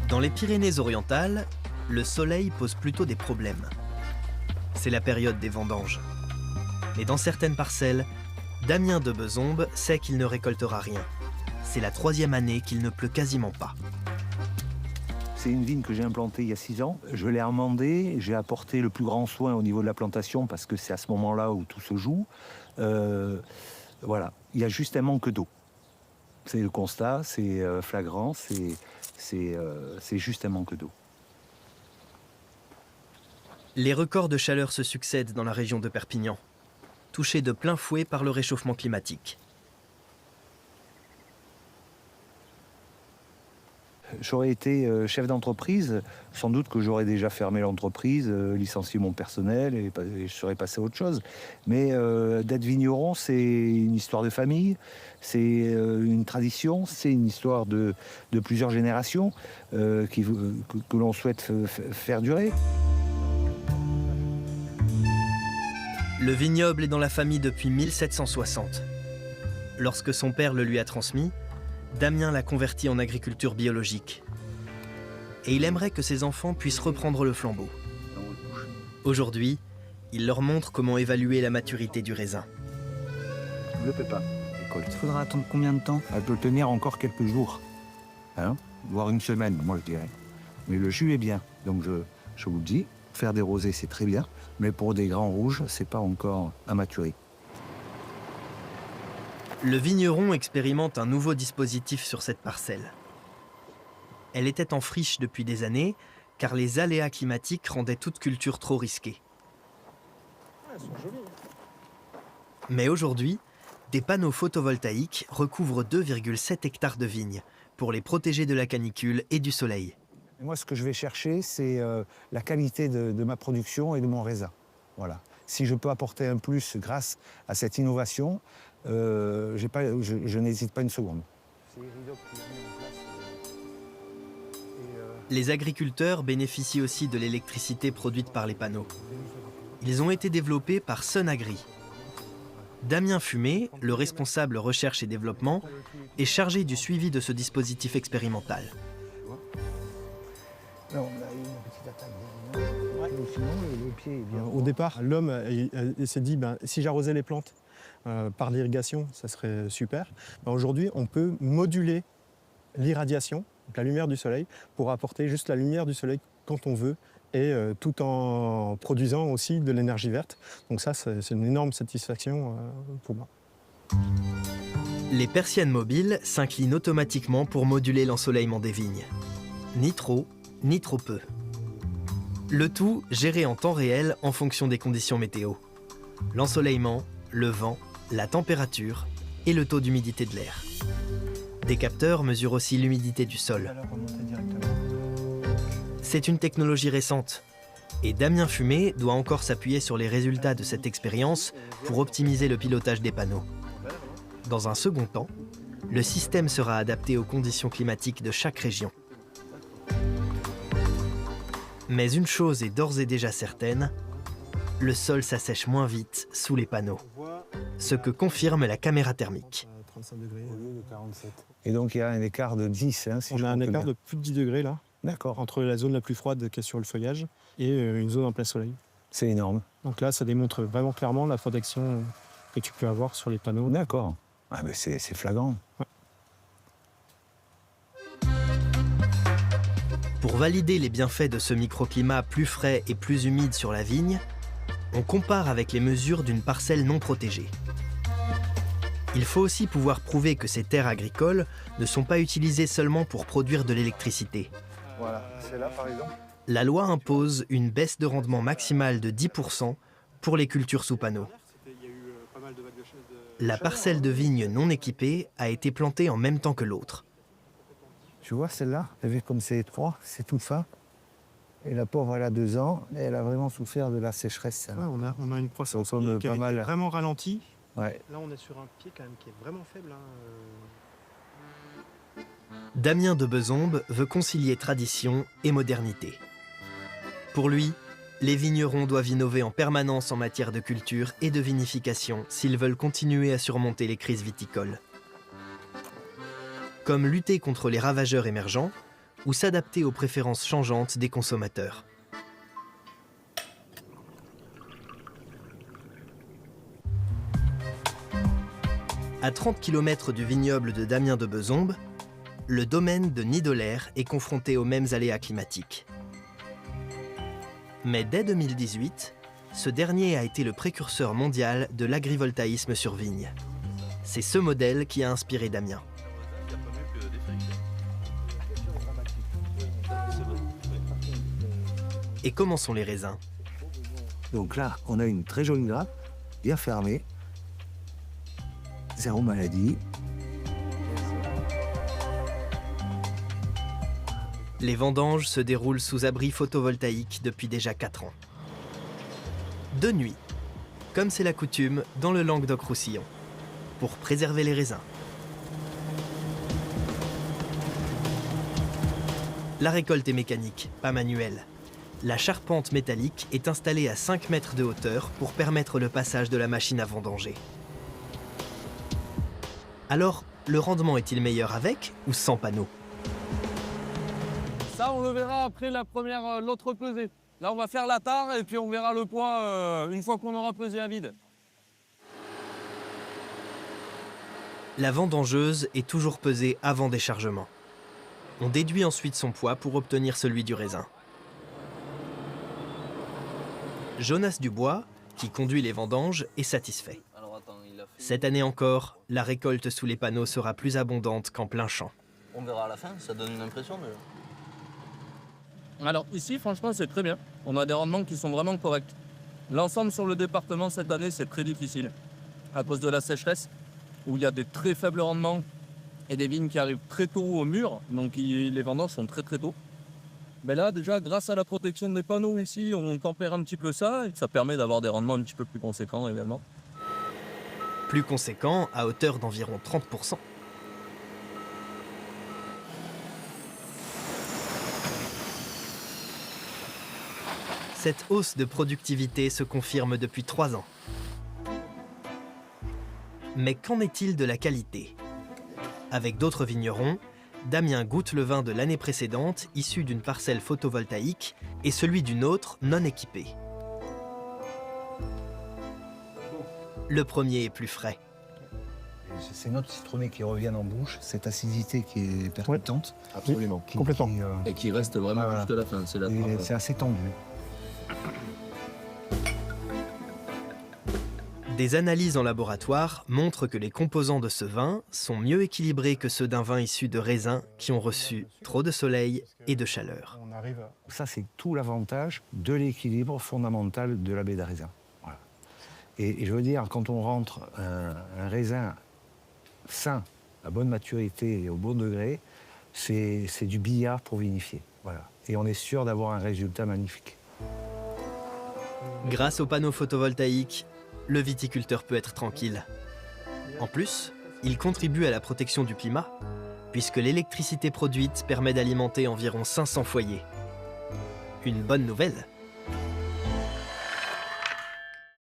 Dans les Pyrénées-Orientales, le soleil pose plutôt des problèmes. C'est la période des vendanges. Mais dans certaines parcelles, Damien de Bezombe sait qu'il ne récoltera rien. C'est la 3e année qu'il ne pleut quasiment pas. C'est une vigne que j'ai implantée il y a 6 ans. Je l'ai amendée, j'ai apporté le plus grand soin au niveau de la plantation parce que c'est à ce moment-là où tout se joue. Voilà, il y a juste un manque d'eau. C'est le constat, c'est flagrant, c'est juste un manque d'eau. Les records de chaleur se succèdent dans la région de Perpignan, touchée de plein fouet par le réchauffement climatique. J'aurais été chef d'entreprise, sans doute que j'aurais déjà fermé l'entreprise, licencié mon personnel et je serais passé à autre chose. Mais d'être vigneron, c'est une histoire de famille, c'est une tradition, c'est une histoire de plusieurs générations que l'on souhaite faire durer. Le vignoble est dans la famille depuis 1760. Lorsque son père le lui a transmis, Damien l'a converti en agriculture biologique. Et il aimerait que ses enfants puissent reprendre le flambeau. Aujourd'hui, il leur montre comment évaluer la maturité du raisin. Je ne peux pas. Il faudra attendre combien de temps? Elle peut tenir encore quelques jours, hein, voire une semaine, moi je dirais. Mais le jus est bien, donc je vous le dis, faire des rosés c'est très bien, mais pour des grands rouges, c'est pas encore à maturer. Le vigneron expérimente un nouveau dispositif sur cette parcelle. Elle était en friche depuis des années, car les aléas climatiques rendaient toute culture trop risquée. Mais aujourd'hui, des panneaux photovoltaïques recouvrent 2,7 hectares de vignes pour les protéger de la canicule et du soleil. Et moi, ce que je vais chercher, c'est la qualité de ma production et de mon raisin. Voilà. Si je peux apporter un plus grâce à cette innovation, je n'hésite pas une seconde. Les agriculteurs bénéficient aussi de l'électricité produite par les panneaux. Ils ont été développés par Sunagri. Damien Fumé, le responsable recherche et développement, est chargé du suivi de ce dispositif expérimental. Là, on a une petite attaque. Sinon, le pied est bien. Au départ, l'homme s'est dit si j'arrosais les plantes par l'irrigation, ça serait super. Aujourd'hui, on peut moduler l'irradiation, la lumière du soleil, pour apporter juste la lumière du soleil quand on veut, et tout en produisant aussi de l'énergie verte. Donc ça, c'est une énorme satisfaction pour moi. Les persiennes mobiles s'inclinent automatiquement pour moduler l'ensoleillement des vignes. Ni trop, ni trop peu. Le tout géré en temps réel en fonction des conditions météo. L'ensoleillement, le vent, la température et le taux d'humidité de l'air. Des capteurs mesurent aussi l'humidité du sol. C'est une technologie récente. Et Damien Fumé doit encore s'appuyer sur les résultats de cette expérience pour optimiser le pilotage des panneaux. Dans un second temps, le système sera adapté aux conditions climatiques de chaque région. Mais une chose est d'ores et déjà certaine, le sol s'assèche moins vite sous les panneaux. Ce que confirme la caméra thermique. 35 degrés. Et donc il y a un écart de 10. Hein, si On a un écart de plus de 10 degrés là. D'accord. Entre la zone la plus froide qui est sur le feuillage et une zone en plein soleil. C'est énorme. Donc là, ça démontre vraiment clairement la protection que tu peux avoir sur les panneaux. D'accord. Ah, mais c'est flagrant. Ouais. Pour valider les bienfaits de ce microclimat plus frais et plus humide sur la vigne, on compare avec les mesures d'une parcelle non protégée. Il faut aussi pouvoir prouver que ces terres agricoles ne sont pas utilisées seulement pour produire de l'électricité. Voilà, c'est là par exemple. La loi impose une baisse de rendement maximale de 10% pour les cultures sous panneaux. La parcelle de vigne non équipée a été plantée en même temps que l'autre. Tu vois celle-là, vous avez comme c'est étroit, c'est tout fin. Et la pauvre, elle a 2 ans, et elle a vraiment souffert de la sécheresse. Ouais, on a une croissance On qui pas est mal. vraiment ralentie. Ouais. Là, on est sur un pied quand même qui est vraiment faible. Damien de Bezombe veut concilier tradition et modernité. Pour lui, les vignerons doivent innover en permanence en matière de culture et de vinification s'ils veulent continuer à surmonter les crises viticoles. Comme lutter contre les ravageurs émergents ou s'adapter aux préférences changeantes des consommateurs. À 30 km du vignoble de Damien de Bezombes, le domaine de Nidolaire est confronté aux mêmes aléas climatiques. Mais dès 2018, ce dernier a été le précurseur mondial de l'agrivoltaïsme sur vigne. C'est ce modèle qui a inspiré Damien. Et comment sont les raisins? Donc là, on a une très jolie grappe, bien fermée, zéro maladie. Les vendanges se déroulent sous abri photovoltaïque depuis déjà 4 ans. De nuit, comme c'est la coutume dans le Languedoc-Roussillon, pour préserver les raisins. La récolte est mécanique, pas manuelle. La charpente métallique est installée à 5 mètres de hauteur pour permettre le passage de la machine à vendanger. Alors, le rendement est-il meilleur avec ou sans panneau? Ça, on le verra après l'autre pesée. Là, on va faire la tare et puis on verra le poids une fois qu'on aura pesé à vide. La vendangeuse est toujours pesée avant déchargement. On déduit ensuite son poids pour obtenir celui du raisin. Jonas Dubois, qui conduit les vendanges, est satisfait. Cette année encore, la récolte sous les panneaux sera plus abondante qu'en plein champ. On verra à la fin, ça donne une impression déjà. Alors ici, franchement, c'est très bien. On a des rendements qui sont vraiment corrects. L'ensemble sur le département cette année, c'est très difficile. À cause de la sécheresse, où il y a des très faibles rendements et des vignes qui arrivent très tôt au mur, donc les vendanges sont très tôt. Mais là, déjà, grâce à la protection des panneaux ici, on tempère un petit peu ça et ça permet d'avoir des rendements un petit peu plus conséquents également. Plus conséquent, à hauteur d'environ 30%. Cette hausse de productivité se confirme depuis 3 ans. Mais qu'en est-il de la qualité? Avec d'autres vignerons, Damien goûte le vin de l'année précédente, issu d'une parcelle photovoltaïque, et celui d'une autre non équipée. Le premier est plus frais. C'est notre citronné qui revient en bouche, cette acidité qui est percutante. Absolument, complètement. Et qui reste vraiment Voilà. jusqu'à la fin. C'est assez tendu. Des analyses en laboratoire montrent que les composants de ce vin sont mieux équilibrés que ceux d'un vin issu de raisins qui ont reçu trop de soleil et de chaleur. On arrive à... Ça, c'est tout l'avantage de l'équilibre fondamental de la baie d'Araisin. Voilà. Et je veux dire, quand on rentre un raisin sain, à bonne maturité et au bon degré, c'est du billard pour vinifier. Voilà. Et on est sûr d'avoir un résultat magnifique. Grâce aux panneaux photovoltaïques, le viticulteur peut être tranquille. En plus, il contribue à la protection du climat, puisque l'électricité produite permet d'alimenter environ 500 foyers. Une bonne nouvelle,